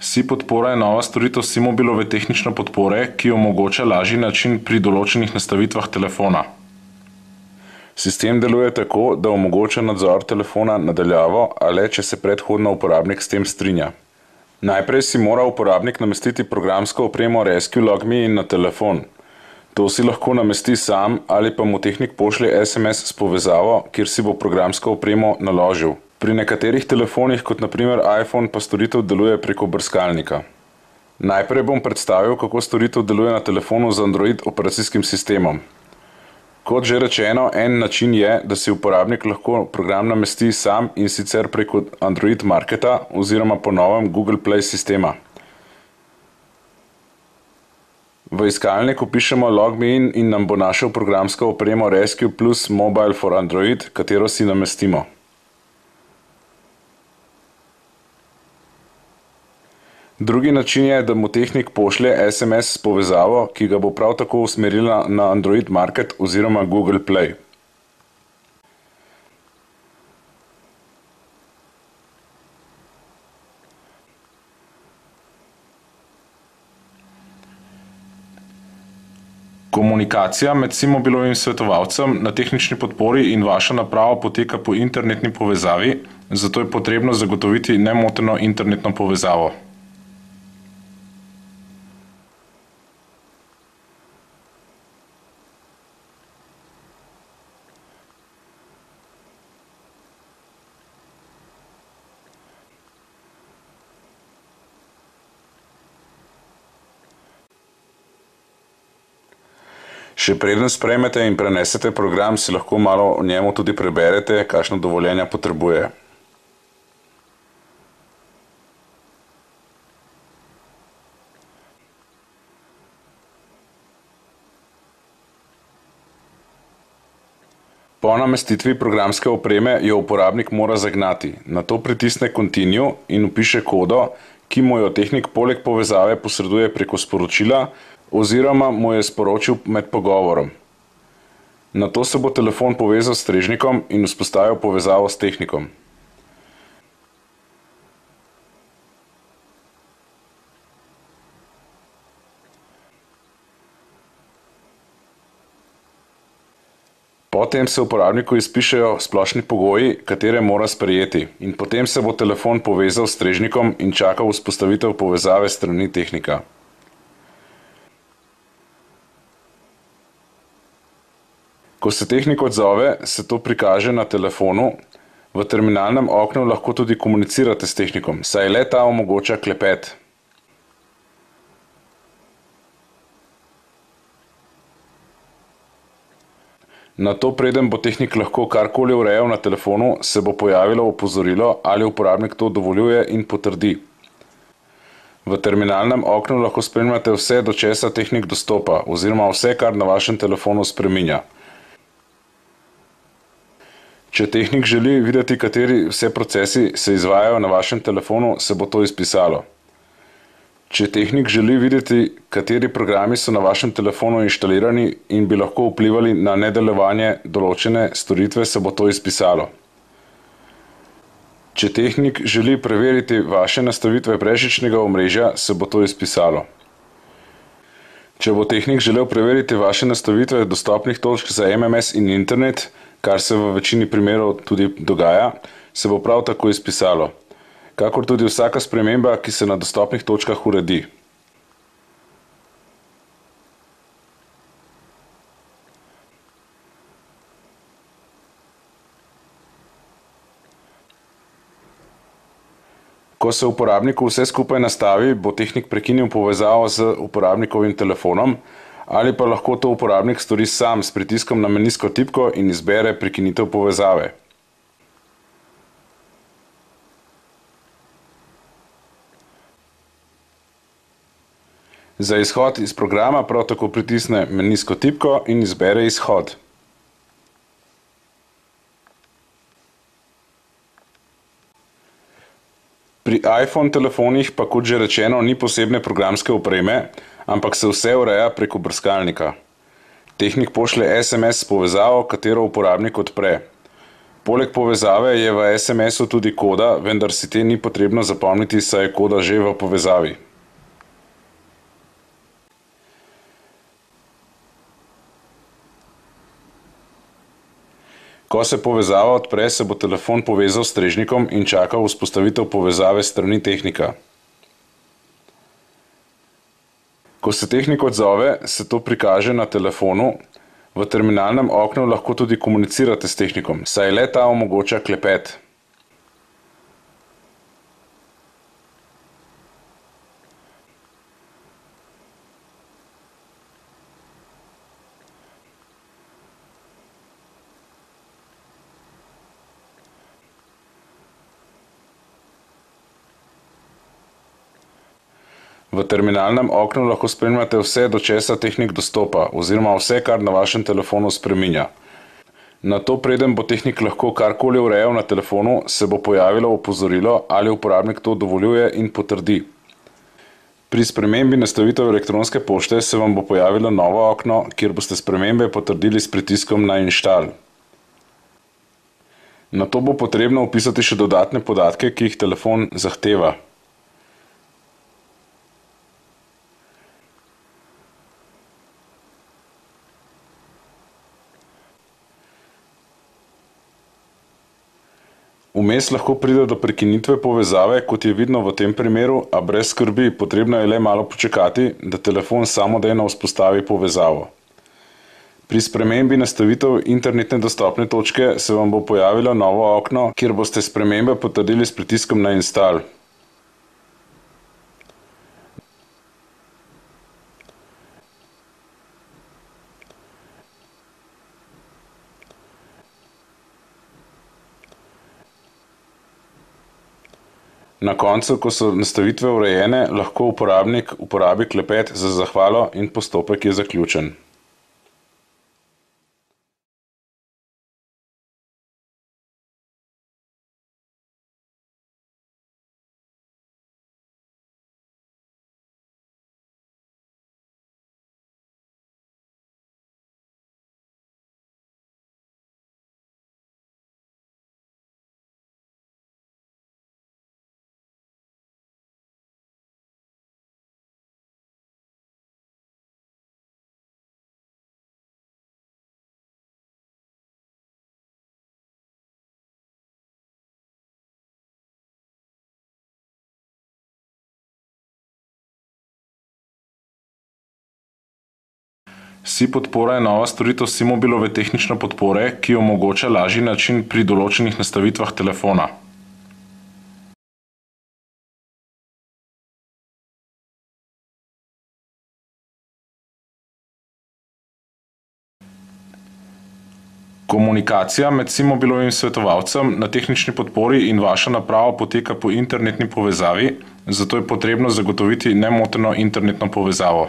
SiPodpora je nova storitev SiMobilove tehnične podpore, ki omogoča lažji način pri določenih nastavitvah telefona. Sistem deluje tako, da omogoča nadzor telefona na daljavo, a le če se predhodno uporabnik s tem strinja. Najprej si mora uporabnik namestiti programsko opremo Rescue LogMe na telefon. To si lahko namesti sam ali pa mu tehnik pošlje SMS s povezavo, kjer si bo programsko opremo naložil. Pri nekaterih telefonih, kot na primer iPhone, pa storitev deluje preko brskalnika. Najprej bom predstavil, kako storitev deluje na telefonu z Android operacijskim sistemom. Kot že rečeno, en način je, da si uporabnik lahko program namesti sam in sicer preko Android Marketa oziroma po novem Google Play sistema. V iskalnik vpišemo LogMe in nam bo našel programsko opremo Rescue Plus Mobile for Android, katero si namestimo. Drugi način je, da mu tehnik pošlje SMS s povezavo, ki ga bo prav tako usmerila na Android Market oziroma Google Play. Komunikacija med SiMobilovim svetovalcem na tehnični podpori in vaša naprava poteka po internetni povezavi, zato je potrebno zagotoviti nemoteno internetno povezavo. Še preden sprejmete in prenesete program, si lahko malo o njemu tudi preberete, kakšno dovoljenja potrebuje. Po namestitvi programske opreme jo uporabnik mora zagnati. Nato pritisne Continue in vpiše kodo, ki mu jo tehnik poleg povezave posreduje preko sporočila oziroma mu je sporočil med pogovorom. Nato se bo telefon povezal s strežnikom in vzpostavil povezavo s tehnikom. Potem se uporabniku izpišejo splošni pogoji, katere mora sprejeti, in potem se bo telefon povezal s strežnikom in čakal vzpostavitev povezave s strani tehnika. Ko se tehnik odzove, se to prikaže na telefonu. V terminalnem oknu lahko tudi komunicirate s tehnikom, saj le ta omogoča klepet. Nato, preden bo tehnik lahko karkoli urejal na telefonu, se bo pojavilo opozorilo, ali uporabnik to dovoljuje in potrdi. V terminalnem oknu lahko spremljate vse, do česa tehnik dostopa, oziroma vse, kar na vašem telefonu spreminja. Če tehnik želi videti, kateri vse procesi se izvajajo na vašem telefonu, se bo to izpisalo. Če tehnik želi videti, kateri programi so na vašem telefonu inštalirani in bi lahko vplivali na nedelovanje določene storitve, se bo to izpisalo. Če tehnik želi preveriti vaše nastavitve brezžičnega omrežja, se bo to izpisalo. Če bo tehnik želel preveriti vaše nastavitve dostopnih točk za MMS in internet, kar se v večini primerov tudi dogaja, se bo prav tako izpisalo, kakor tudi vsaka sprememba, ki se na dostopnih točkah uredi. Ko se uporabniku vse skupaj nastavi, bo tehnik prekinil povezavo z uporabnikovim telefonom, ali pa lahko to uporabnik stori sam s pritiskom na menijsko tipko in izbere prekinitev povezave. Za izhod iz programa prav tako pritisne menijsko tipko in izbere izhod. Pri iPhone telefonih pa, kot že rečeno, ni posebne programske opreme, ampak se vse ureja preko brskalnika. Tehnik pošlje SMS s povezavo, katero uporabnik odpre. Poleg povezave je v SMS-u tudi koda, vendar si te ni potrebno zapomniti, saj je koda že v povezavi. Ko se povezava odpre, se bo telefon povezal s strežnikom in čakal vzpostavitev povezave s strani tehnika. Ko se tehnik odzove, se to prikaže na telefonu. V terminalnem oknu lahko tudi komunicirate s tehnikom, saj le ta omogoča klepet. V terminalnem oknu lahko spremljate vse, do česa tehnik dostopa, oziroma vse, kar na vašem telefonu spreminja. Nato, preden bo tehnik lahko karkoli urejal na telefonu, se bo pojavilo opozorilo, ali uporabnik to dovoljuje in potrdi. Pri spremembi nastavitev elektronske pošte se vam bo pojavilo novo okno, kjer boste spremembe potrdili s pritiskom na Install. Nato bo potrebno vpisati še dodatne podatke, ki jih telefon zahteva. Vmes lahko pride do prekinitve povezave, kot je vidno v tem primeru, a brez skrbi, potrebno je le malo počakati, da telefon samodejno vzpostavi povezavo. Pri spremembi nastavitev internetne dostopne točke se vam bo pojavilo novo okno, kjer boste spremembe potrdili s pritiskom na Install. Na koncu, ko so nastavitve urejene, lahko uporabnik uporabi klepet za zahvalo in postopek je zaključen. SIM-podpora je nova storitev SIM-mobilove tehnične podpore, ki omogoča lažji način pri določenih nastavitvah telefona. Komunikacija med SIM-mobilovim svetovalcem na tehnični podpori in vaša naprava poteka po internetni povezavi, zato je potrebno zagotoviti nemoteno internetno povezavo.